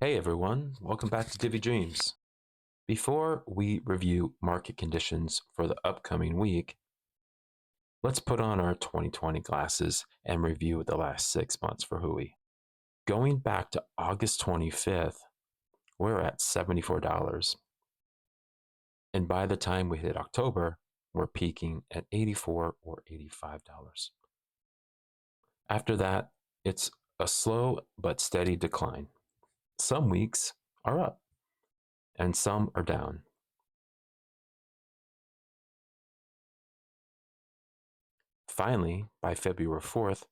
Hey everyone, welcome back to Divvy Dreams. Before we review market conditions for the upcoming week, let's put on our 2020 glasses and review the last 6 months for HOOW. Going back to August 25th, we're at $74. And by the time we hit October, we're peaking at $84 or $85. After that, it's a slow but steady decline. Some weeks are up and some are down. Finally, by February 4th,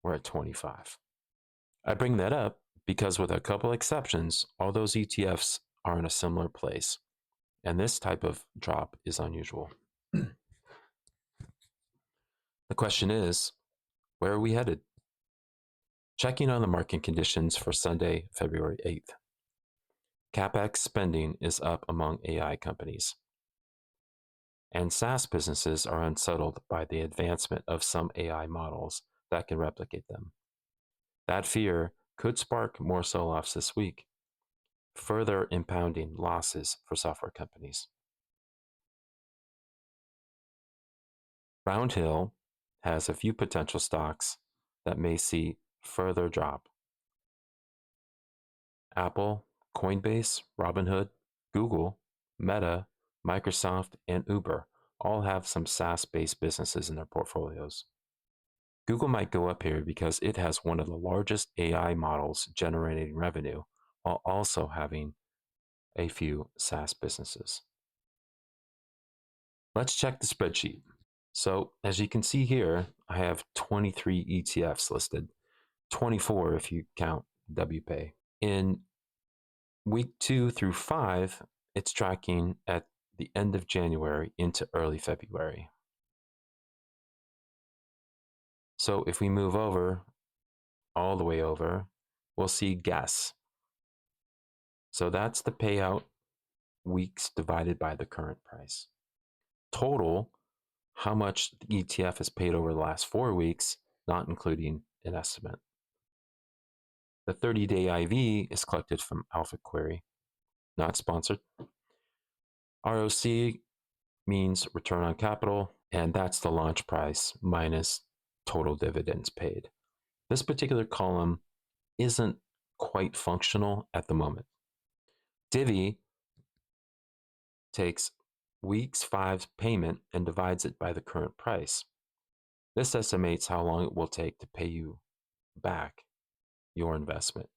we're at 25. I bring that up because, with a couple exceptions, all those ETFs are in a similar place, and this type of drop is unusual. The question is, where are we headed? Checking on the market conditions for Sunday, February 8th. CapEx spending is up among AI companies, and SaaS businesses are unsettled by the advancement of some AI models that can replicate them. That fear could spark more sell-offs this week, further impounding losses for software companies. RoundHill has a few potential stocks that may see further drop. Apple, Coinbase, Robinhood, Google, Meta, Microsoft, and Uber all have some SaaS-based businesses in their portfolios. Google might go up here because it has one of the largest AI models generating revenue while also having a few SaaS businesses. Let's check the spreadsheet. So as you can see here, I have 23 ETFs listed, 24 if you count WPay. In week 2 through 5, it's tracking at the end of January into early February. So if we move over, all the way over, we'll see guess. So that's the payout weeks divided by the current price. Total, how much the ETF has paid over the last 4 weeks, not including an estimate. The 30-day IV is collected from Alpha Query, not sponsored. ROC means return on capital, and that's the launch price minus total dividends paid. This particular column isn't quite functional at the moment. Divvy takes weeks 5 payment and divides it by the current price. This estimates how long it will take to pay you back your investment,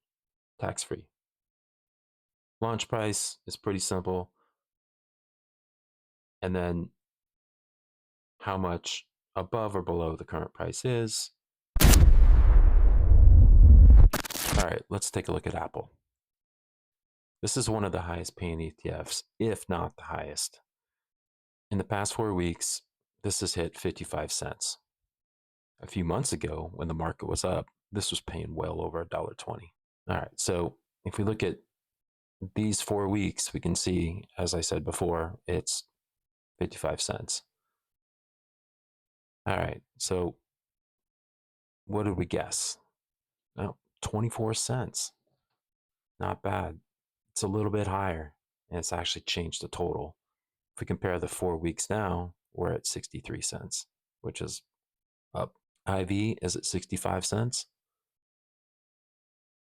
tax-free. Launch price is pretty simple. And then how much above or below the current price is. All right, let's take a look at Apple. This is one of the highest paying ETFs, if not the highest. In the past 4 weeks, this has hit 55 cents. A few months ago, when the market was up, this was paying well over $1.20. All right, so if we look at these 4 weeks, we can see, as I said before, it's 55 cents. All right, so what did we guess? Oh, 24 cents. Not bad. It's a little bit higher, and it's actually changed the total. If we compare the 4 weeks now, we're at 63 cents, which is up. IV is at 65 cents.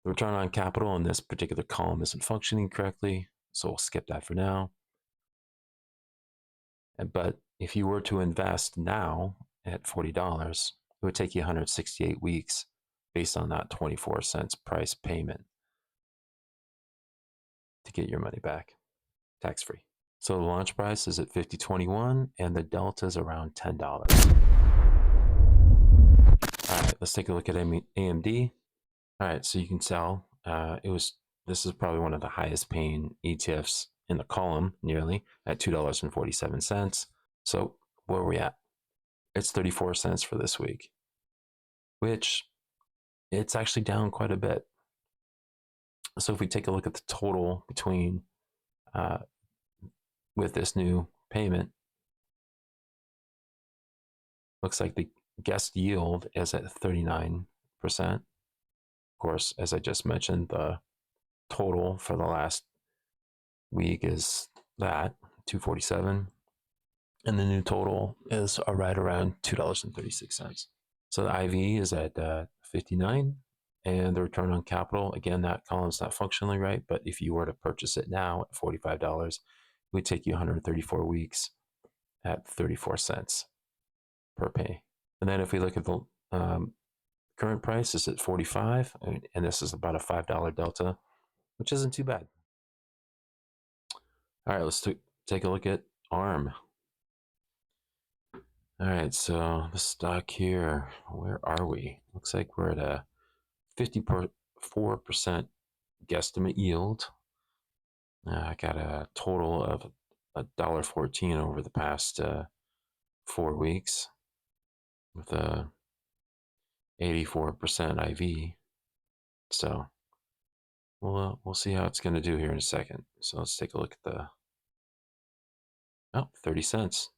The return on capital in this particular column isn't functioning correctly, so we'll skip that for now. But if you were to invest now at $40, it would take you 168 weeks based on that 24 cents price payment to get your money back, tax-free. So the launch price is at $50.21 and the delta is around $10. All right, let's take a look at AMD. All right, so you can tell this is probably one of the highest paying ETFs in the column, nearly at $2.47. So where are we at? It's 34 cents for this week, which it's actually down quite a bit. So if we take a look at the total between with this new payment, looks like the guest yield is at 39%. Of course, as I just mentioned, the total for the last week is that 247, and the new total is right around $2.36. So the IV is at 59, and the return on capital, again, that column's not functionally right, but if you were to purchase it now at $45, it would take you 134 weeks at 34 cents per pay. And then if we look at the current price, is at 45, and this is about a $5 delta, which isn't too bad. All right, let's take a look at ARM. All right, so the stock here, where are we? Looks like we're at a 54% guesstimate yield. I got a total of $1.14 over the past 4 weeks with a 84% IV. So we'll see how it's going to do here in a second. So let's take a look at the 30 cents.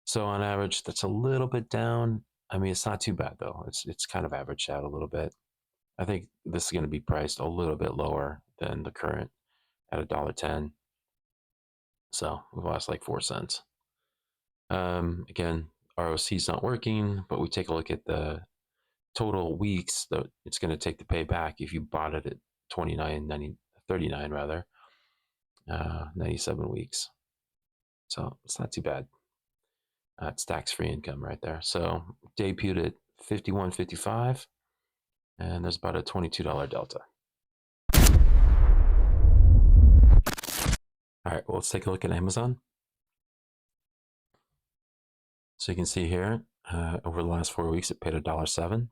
So on average, that's a little bit down. I mean, it's not too bad though. It's kind of averaged out a little bit. I think this is going to be priced a little bit lower than the current at $1.10. So we've lost like 4 cents. Again, ROC is not working, but we take a look at the total weeks that it's going to take to pay back if you bought it at 39 rather, 97 weeks. So it's not too bad. It's tax-free income right there. So debuted at 51.55, and there's about a $22 delta. All right, well, let's take a look at Amazon. So you can see here, over the last 4 weeks, it paid $1.07.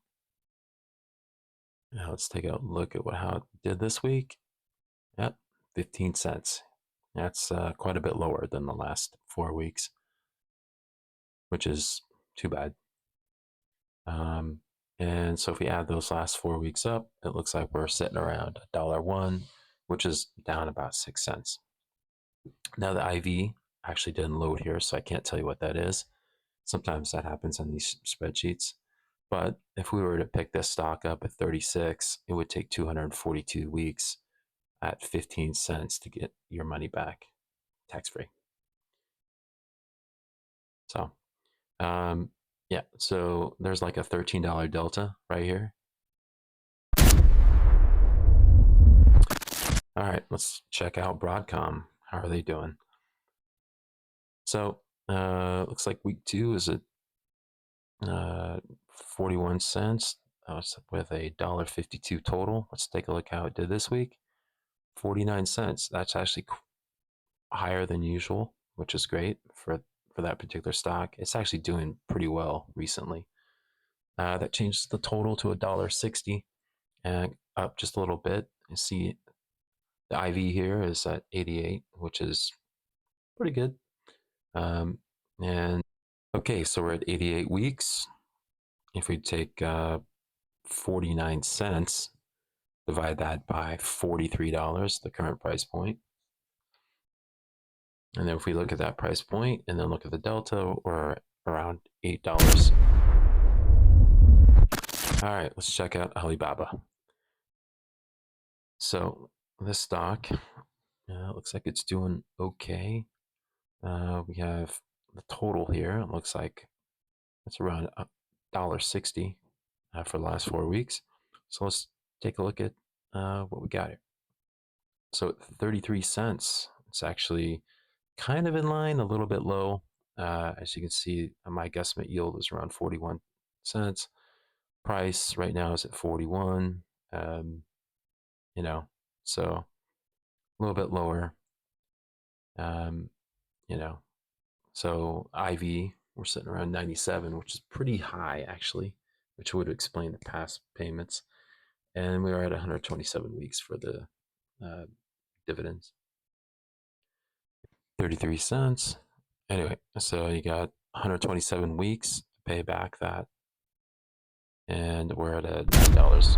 Now let's take a look at how it did this week. Yep, 15 cents. That's quite a bit lower than the last 4 weeks, which is too bad. And so if we add those last 4 weeks up, it looks like we're sitting around $1.01, which is down about 6 cents. Now the IV actually didn't load here, so I can't tell you what that is. Sometimes that happens on these spreadsheets. But if we were to pick this stock up at 36, it would take 242 weeks at 15 cents to get your money back tax-free. So, yeah, so there's like a $13 delta right here. All right, let's check out Broadcom. How are they doing? So, looks like week 2 is at 41 cents with a $1.52 total. Let's take a look how it did this week. 49 cents. That's actually higher than usual, which is great for that particular stock. It's actually doing pretty well recently. That changed the total to $1.60 and up just a little bit. You see the IV here is at 88, which is pretty good. And okay, so we're at 88 weeks. If we take 49 cents, divide that by $43, the current price point. And then if we look at that price point and then look at the delta, we're around $8. All right, let's check out Alibaba. So this stock looks like it's doing okay. We have the total here. It looks like it's around $1.60 for the last 4 weeks. So let's take a look at what we got here. So 33 cents. It's actually kind of in line, a little bit low. As you can see, my guesstimate yield is around 41 cents. Price right now is at 41. You know, so a little bit lower. You know, so IV, we're sitting around 97, which is pretty high actually, which would explain the past payments. And we are at 127 weeks for the dividends. 33 cents. Anyway, so you got 127 weeks to pay back that. And we're at $9.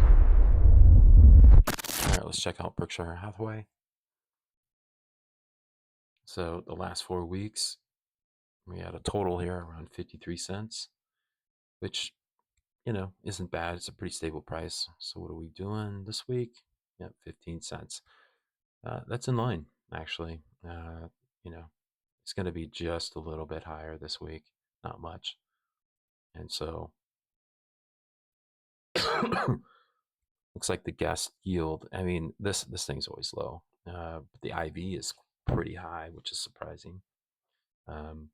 All right, let's check out Berkshire Hathaway. So the last 4 weeks, we had a total here around 53 cents, which, isn't bad. It's a pretty stable price. So what are we doing this week? Yeah, 15 cents. That's in line, actually. You know, it's going to be just a little bit higher this week, not much. And so looks like the gas yield. I mean, this thing's always low. But the IV is pretty high, which is surprising. Um,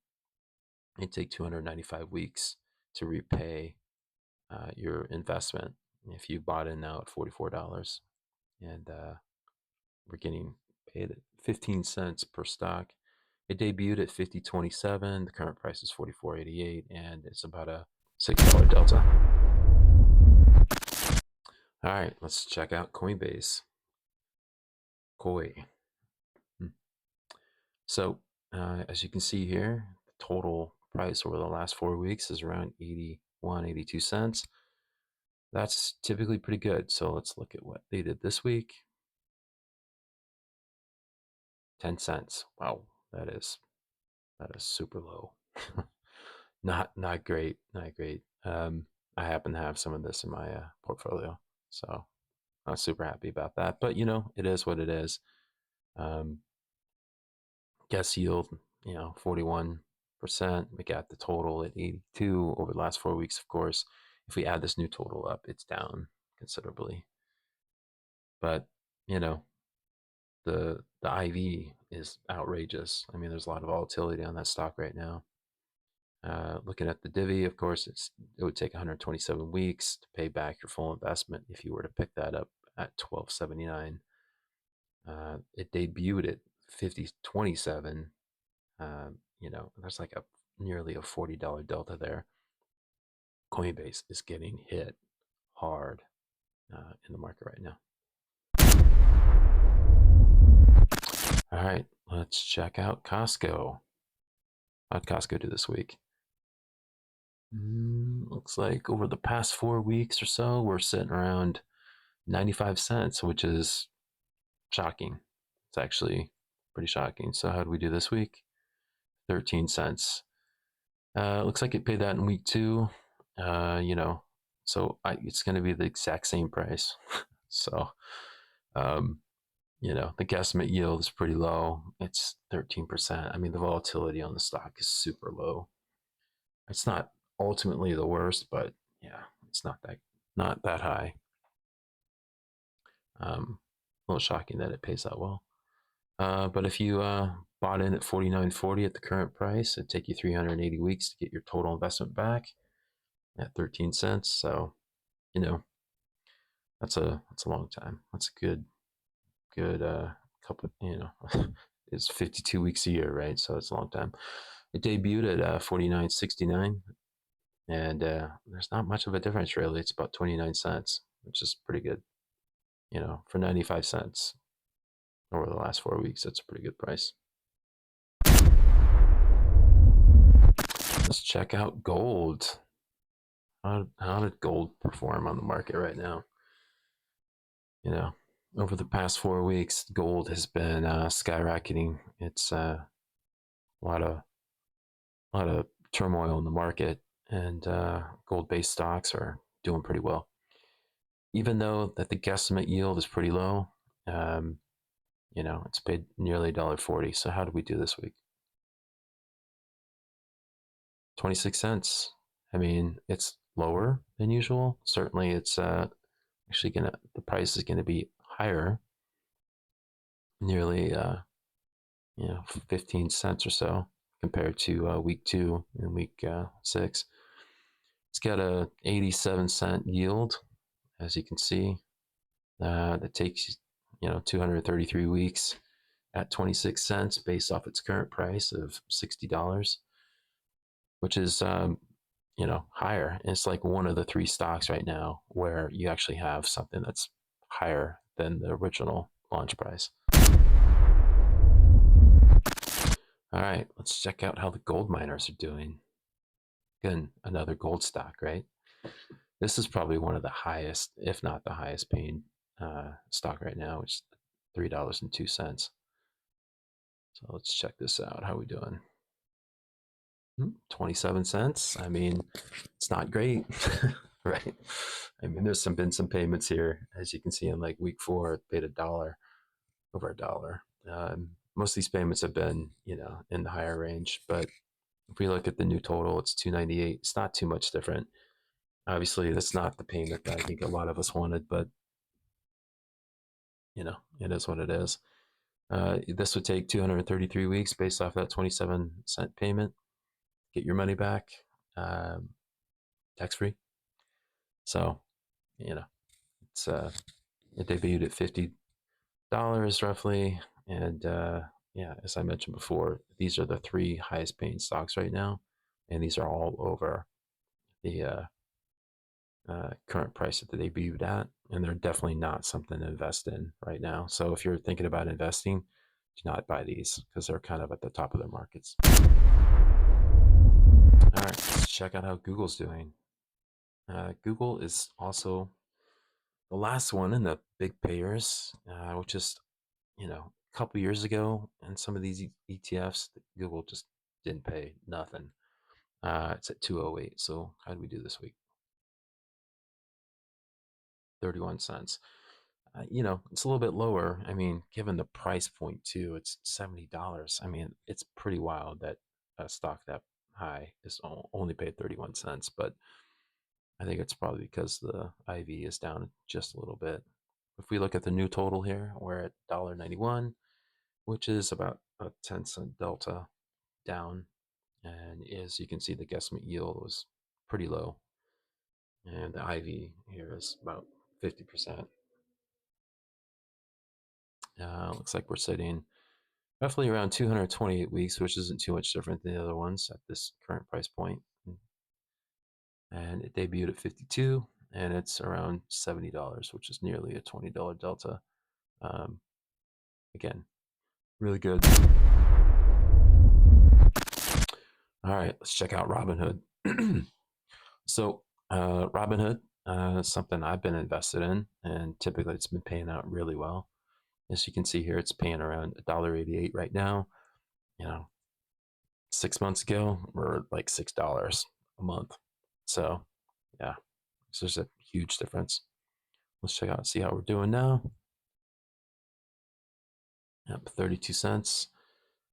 it take 295 weeks to repay your investment if you bought in now at $44, and we're getting paid at 15 cents per stock. It debuted at 50.27. The current price is 44.88, and it's about a $6 delta. All right, let's check out Coinbase. Koi. So, as you can see here, the total price over the last 4 weeks is around 81, 82 cents. That's typically pretty good. So let's look at what they did this week. 10 cents. Wow, that is super low. Not great, not great. I happen to have some of this in my portfolio, so not super happy about that. But it is what it is. Um, Guess yield, 41%. We got the total at 82 over the last 4 weeks. Of course, if we add this new total up, it's down considerably. But the IV is outrageous. I mean, there's a lot of volatility on that stock right now. Looking at the divvy, of course, it would take 127 weeks to pay back your full investment if you were to pick that up at 12.79. It debuted at 50.27. There's like nearly a $40 delta there. Coinbase is getting hit hard in the market right now. All right, let's check out Costco. How'd Costco do this week? Looks like over the past 4 weeks or so, we're sitting around 95 cents, which is shocking. It's actually pretty shocking. So how did we do this week? 13 cents. Looks like it paid that in week 2. So it's going to be the exact same price. So, the guesstimate yield is pretty low. It's 13%. I mean, the volatility on the stock is super low. It's not ultimately the worst, but yeah, it's not that high. A little shocking that it pays that well. But if you bought in at 49.40 at the current price, it'd take you 380 weeks to get your total investment back at 13 cents. So, that's a long time. That's a good couple. It's 52 weeks a year, right? So it's a long time. It debuted at 49.69, and there's not much of a difference really. It's about 29 cents, which is pretty good. For 95 cents over the last 4 weeks, that's a pretty good price. Let's check out gold. How did gold perform on the market right now? Over the past 4 weeks, gold has been skyrocketing. It's a lot of turmoil in the market, and gold-based stocks are doing pretty well. Even though that the guesstimate yield is pretty low, it's paid nearly $1.40. So how did we do this week? 26 cents. I mean, it's lower than usual. Certainly, it's actually the price is gonna be higher, nearly 15 cents or so compared to week 2 and week 6. It's got a 87-cent yield, as you can see. That takes 233 weeks at 26 cents based off its current price of $60, which is higher. It's like one of the 3 stocks right now where you actually have something that's higher than the original launch price. All right, let's check out how the gold miners are doing. Again, another gold stock, right? This is probably one of the highest, if not the highest paying stock right now, which is $3.02. So let's check this out. How are we doing? 27 cents. I mean, it's not great, right? I mean, there's been some payments here, as you can see in like week 4, it paid $1, over $1. Most of these payments have been, in the higher range, but if we look at the new total, it's 298. It's not too much different. Obviously, that's not the payment that I think a lot of us wanted, but it is what it is. This would take 233 weeks based off that 27-cent payment. Get your money back, tax free. So, you know, it's it debuted at $50 roughly, and yeah, as I mentioned before, these are the 3 highest paying stocks right now, and these are all over the current price that they debuted at, and they're definitely not something to invest in right now. So if you're thinking about investing, do not buy these because they're kind of at the top of their markets. All right, let's check out how Google's doing. Google is also the last one in the big payers, which is, a couple years ago, and some of these ETFs, Google just didn't pay nothing. It's at 208. So how did we do this week? 31 cents. It's a little bit lower. I mean, given the price point too, it's $70. I mean, it's pretty wild that a stock that high is only paid 31 cents, but I think it's probably because the IV is down just a little bit. If we look at the new total here, we're at $1.91, which is about a 10-cent delta down. And as you can see, the guesstimate yield was pretty low. And the IV here is about 50%. Looks like we're sitting roughly around 228 weeks, which isn't too much different than the other ones at this current price point. And it debuted at 52, and it's around $70, which is nearly a $20 delta. Um, Again, really good. All right, let's check out Robinhood. So, Robinhood, something I've been invested in, and typically it's been paying out really well. As you can see here, it's paying around $1.88 right now. 6 months ago, we're like $6 a month. So, yeah, so there's a huge difference. Let's check out, see how we're doing now. Yep, 32 cents.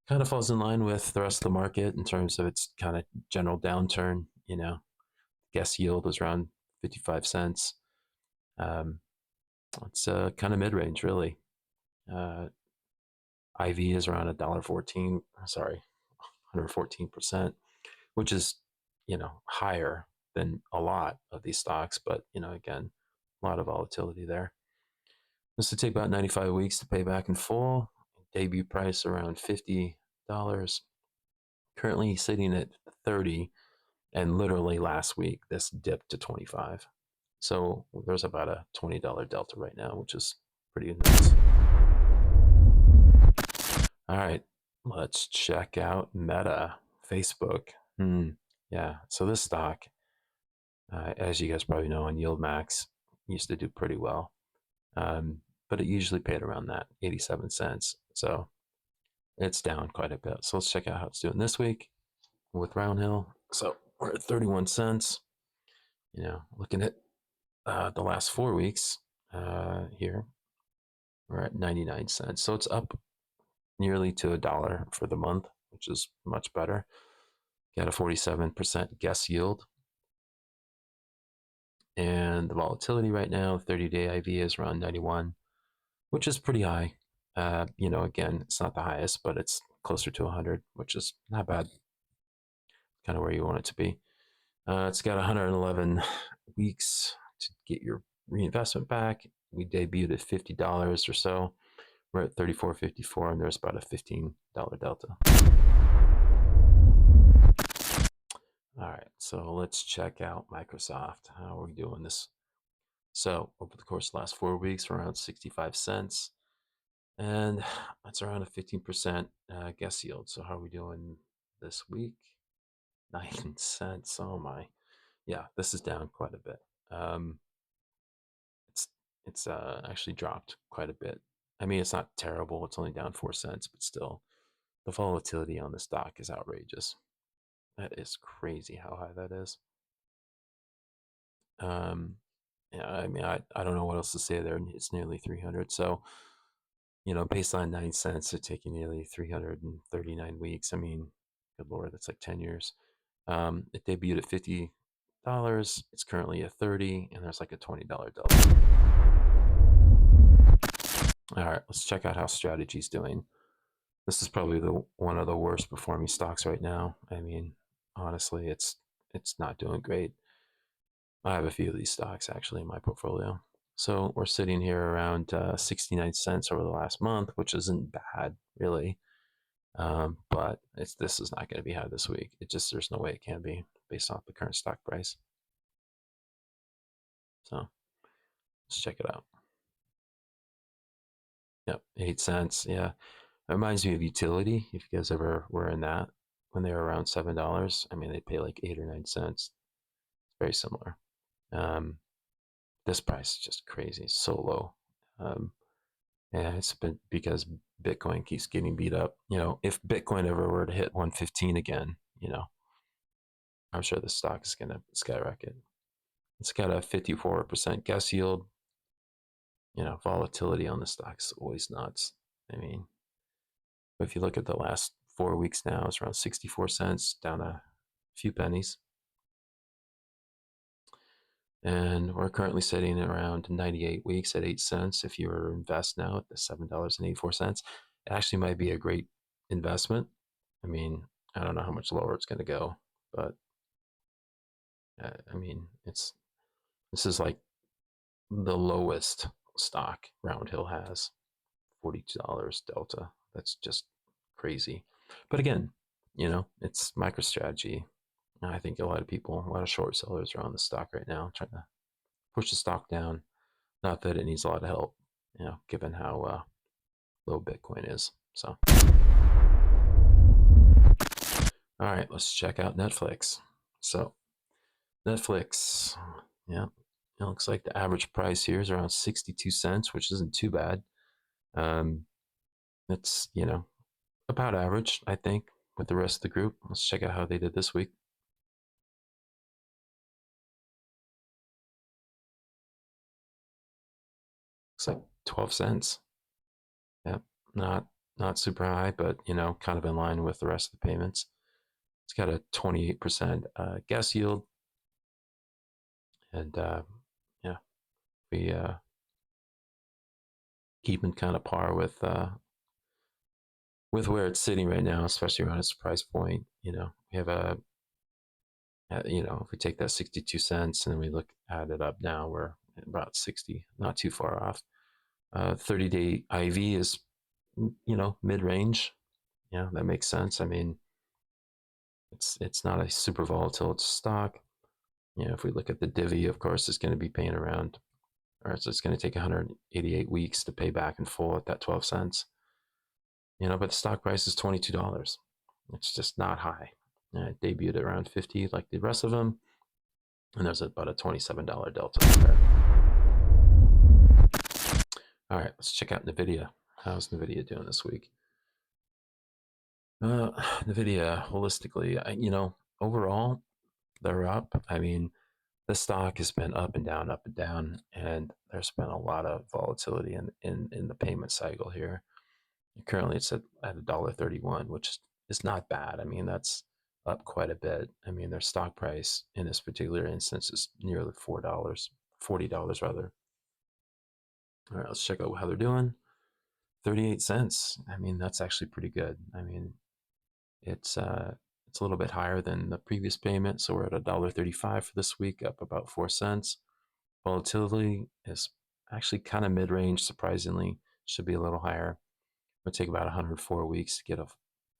Kind of falls in line with the rest of the market in terms of its kind of general downturn. Guess yield was around 55 cents. Um, it's kind of mid range, really. Uh, IV is around $1.14. Sorry, 114%, which is, higher than a lot of these stocks. But, again, a lot of volatility there. This would take about 95 weeks to pay back in full. Debut price around $50. Currently sitting at 30, and literally last week this dipped to 25. So there's about a $20 delta right now, which is pretty nice. All right, let's check out Meta, Facebook. Yeah, so this stock, as you guys probably know, on Yield Max, used to do pretty well, but it usually paid around that 87 cents. So it's down quite a bit. So let's check out how it's doing this week with RoundHill. So we're at 31 cents. Looking at the last 4 weeks here, we're at 99 cents. So it's up nearly to $1 for the month, which is much better. Got a 47% guess yield. And the volatility right now, 30-day IV is around 91, which is pretty high. Again, it's not the highest, but it's closer to 100, which is not bad. Kind of where you want it to be. It's got 111 weeks to get your reinvestment back. We debuted at $50 or so. We're at $34.54, and there's about a $15 delta. All right, so let's check out Microsoft. How are we doing this? So over the course of the last 4 weeks, we're around 65 cents, and that's around a 15% guess yield. So how are we doing this week? 9 cents. Oh my, yeah, this is down quite a bit. It's actually dropped quite a bit. I mean, it's not terrible. It's only down 4 cents, but still, the volatility on the stock is outrageous. That is crazy how high that is. Yeah, I mean, I don't know what else to say there. It's nearly 300. So, baseline 9 cents, it's taking nearly 339 weeks. I mean, good Lord, that's like 10 years. It debuted at $50. It's currently at 30, and there's like a $20 delta. All right, let's check out how Strategy's doing. This is probably the one of the worst performing stocks right now. I mean, honestly, it's not doing great. I have a few of these stocks actually in my portfolio. So we're sitting here around 69 cents over the last month, which isn't bad, really. But this is not going to be high this week. There's no way it can be based off the current stock price. So let's check it out. Yep, 8 cents. Yeah, it reminds me of utility. If you guys ever were in that when they were around $7, I mean, they pay like 8 or 9 cents. It's very similar. Um, this price is just crazy, it's so low. And it's been because Bitcoin keeps getting beat up. If Bitcoin ever were to hit 115 again, I'm sure the stock is going to skyrocket. It's got a 54% guess yield. Volatility on the stock is always nuts. I mean, if you look at the last 4 weeks now, it's around 64 cents, down a few pennies. And we're currently sitting at around 98 weeks at 8 cents. If you were to invest now at the $7.84, it actually might be a great investment. I mean, I don't know how much lower it's going to go, but I mean, this is like the lowest stock Roundhill has, $42 delta. That's just crazy. But again, it's MicroStrategy. I think a lot of short sellers are on the stock right now, trying to push the stock down. Not that it needs a lot of help, given how low Bitcoin is. So, all right, let's check out Netflix. So, Netflix, yeah, it looks like the average price here is around 62 cents, which isn't too bad. It's, about average, I think, with the rest of the group. Let's check out how they did this week. Looks like 12 cents. Yep, not super high, but kind of in line with the rest of the payments. It's got a 28% guess yield, and yeah, we keep in kind of par with where it's sitting right now, especially around its price point. We have if we take that 62 cents and then we add it up now, we're at about 60, not too far off. 30-day IV is, mid-range. Yeah, that makes sense. I mean, it's not a super volatile stock. If we look at the divvy, of course, it's going to be paying around, or so it's going to take 188 weeks to pay back in full at that 12 cents. But the stock price is $22. It's just not high. It debuted at around 50 like the rest of them, and there's about a $27 delta there. All right, let's check out NVIDIA. How's NVIDIA doing this week? NVIDIA, holistically, overall, they're up. I mean, the stock has been up and down, and there's been a lot of volatility in the payment cycle here. Currently, it's at $1.31, which is not bad. I mean, that's up quite a bit. I mean, their stock price in this particular instance is nearly $40 rather. All right, let's check out how they're doing. 38 cents. I mean, that's actually pretty good. I mean, it's a little bit higher than the previous payment, so we're at $1.35 for this week, up about 4 cents. Volatility is actually kind of mid-range, surprisingly. Should be a little higher. It would take about 104 weeks to get a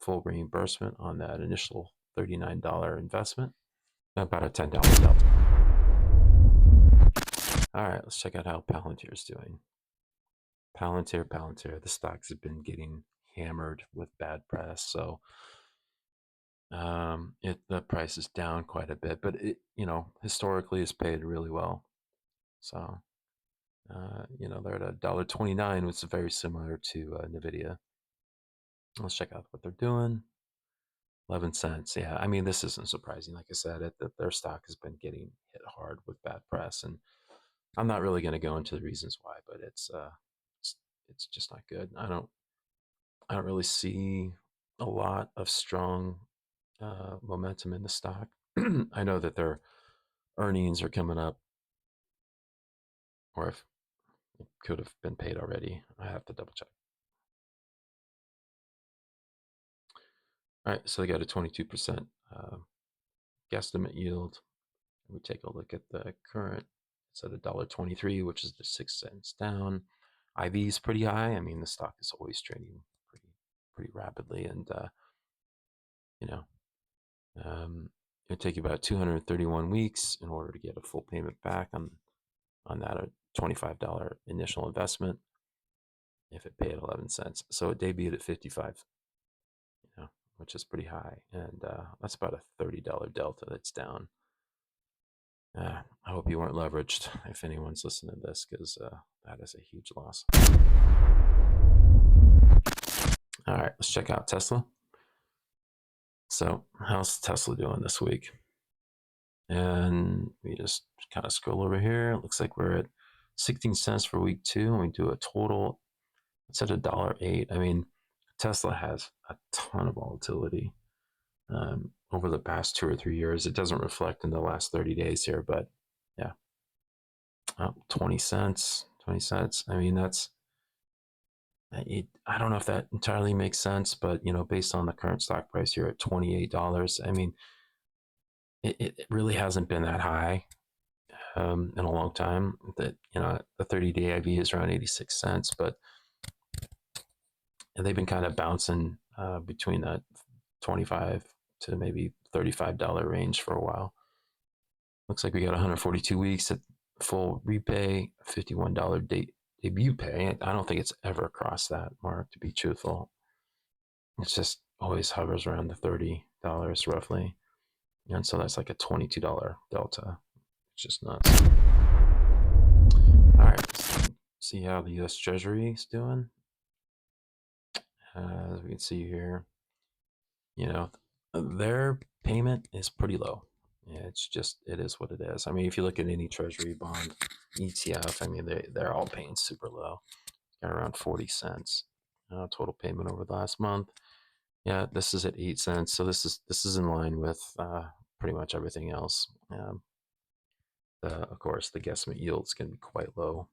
full reimbursement on that initial $39 investment. About a $10 delta. All right, let's check out how Palantir is doing. Palantir. The stocks have been getting hammered with bad press, so the price is down quite a bit, but it historically has paid really well. So they're at $1.29, which is very similar to NVIDIA. Let's check out what they're doing. 11 cents. Yeah, I mean, this isn't surprising. Like I said, their stock has been getting hit hard with bad press, and I'm not really going to go into the reasons why, but it's just not good. I don't really see a lot of strong momentum in the stock. I know that their earnings are coming up, or if it could have been paid already. I have to double check. All right, so they got a 22% guesstimate yield. We take a look at the current. It's at $1.23, which is just 6 cents down. IV is pretty high. I mean, the stock is always trading pretty rapidly, and you know, it'd take you about 231 weeks in order to get a full payment back on that $25 initial investment if it paid 11 cents. So it debuted at 55, which is pretty high, and that's about a $30 delta that's down. I hope you weren't leveraged if anyone's listening to this, because that is a huge loss. All right, let's check out Tesla. So how's Tesla doing this week? And we just kind of scroll over here. It looks like we're at 16 cents for week 2, and we do a total. It's at $1.08. I mean, Tesla has a ton of volatility over the past 2 or 3 years. It doesn't reflect in the last 30 days here, but yeah, 20 cents. I mean, that's. I don't know if that entirely makes sense, but based on the current stock price here at $28, I mean, it really hasn't been that high in a long time. That the 30-day IV is around 86 cents, but they've been kind of bouncing between that 25 to maybe $35 range for a while. Looks like we got 142 weeks at full repay, $51 debut pay. I don't think it's ever crossed that mark, to be truthful. It's just always hovers around the $30 roughly. And so that's like a $22 delta. It's just nuts. All right, let's see how the US Treasury is doing. As we can see here, their payment is pretty low. It is what it is. I mean, if you look at any Treasury bond ETF, I mean, they're all paying super low. Got around 40 cents total payment over the last month. Yeah, this is at 8 cents. So this is in line with pretty much everything else. Of course, the guesstimate yield is going to be quite low.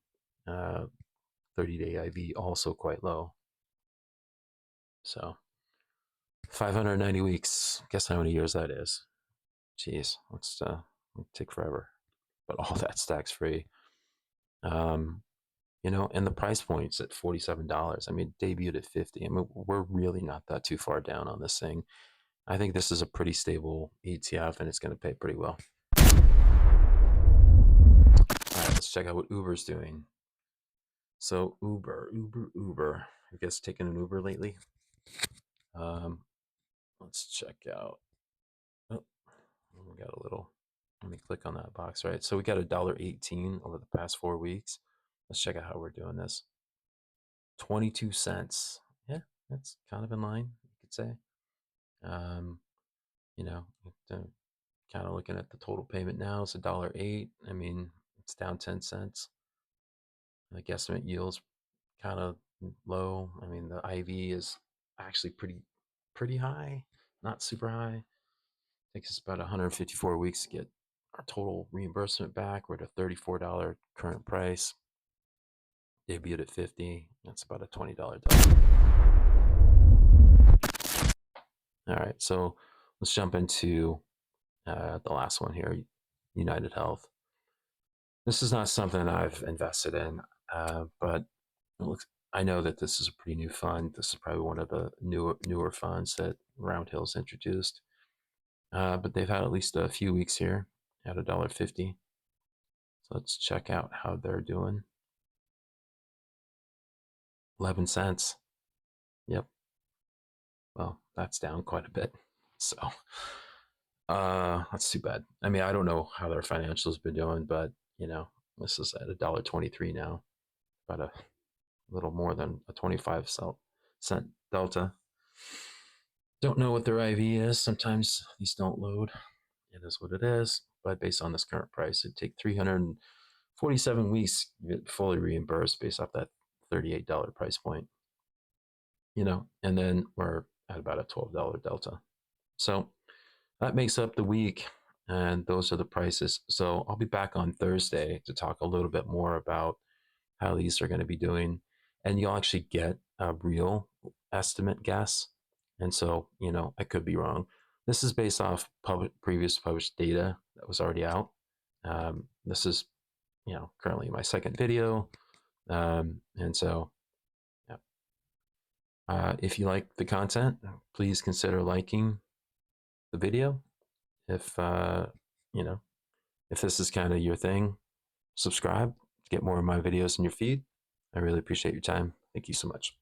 30-day IV also quite low. So 590 weeks. Guess how many years that is? Jeez, let's take forever. But all that stack's free. And the price point's at $47. I mean, it debuted at 50. I mean, we're really not that too far down on this thing. I think this is a pretty stable ETF, and it's going to pay pretty well. All right, let's check out what Uber's doing. So Uber. You guys taken an Uber lately? Let's check out. Oh, we got a little. Let me click on that box. Right. So we got $1.18 over the past 4 weeks. Let's check out how we're doing this. 22 cents. Yeah, that's kind of in line, you could say. Kind of looking at the total payment now, it's $1.08. I mean, it's down 10 cents. The guesstimate yield's kind of low. I mean, the IV is actually pretty high, not super high. Takes us about 154 weeks to get our total reimbursement back. We're at a $34 current price. Debuted at 50. That's about a $20 delta. All right, so let's jump into the last one here, United Health. This is not something I've invested in, but I know that this is a pretty new fund. This is probably one of the newer funds that RoundHill's introduced. But they've had at least a few weeks here at $1.50. So let's check out how they're doing. 11 cents. Yep. Well, that's down quite a bit. So that's too bad. I mean, I don't know how their financials been doing, but this is at $1.23 now. About a little more than a 25-cent delta. Don't know what their IV is. Sometimes these don't load. It is what it is. but based on this current price, it'd take 347 weeks to get fully reimbursed based off that $38 price point, and then we're at about a $12 delta. So that makes up the week, and those are the prices. So I'll be back on Thursday to talk a little bit more about how these are going to be doing, and you'll actually get a real estimate guess. And so, I could be wrong. This is based off previous published data that was already out. This is, currently my second video. And so, yeah. If you like the content, please consider liking the video. If, if this is kind of your thing, subscribe to get more of my videos in your feed. I really appreciate your time. Thank you so much.